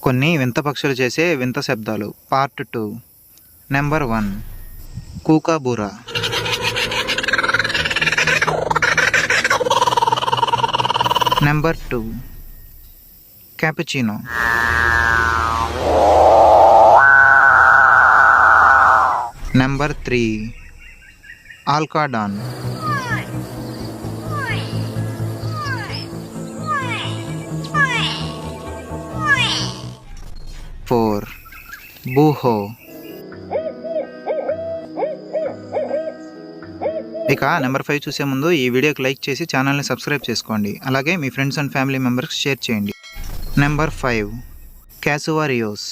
కొన్ని వింత పక్షులు చేసే వింత శబ్దాలు part 2. Number 1 kookaburra. Number 2 cappuccino. Number 3 ఆల్కాడాన్. 4 బూహో. ఇక నెంబర్ 5 చూసే ముందు ఈ వీడియోకి లైక్ చేసి ఛానల్ని సబ్స్క్రైబ్ చేసుకోండి. అలాగే మీ ఫ్రెండ్స్ అండ్ ఫ్యామిలీ మెంబర్స్కి షేర్ చేయండి. నెంబర్ 5 క్యాసువారియోస్.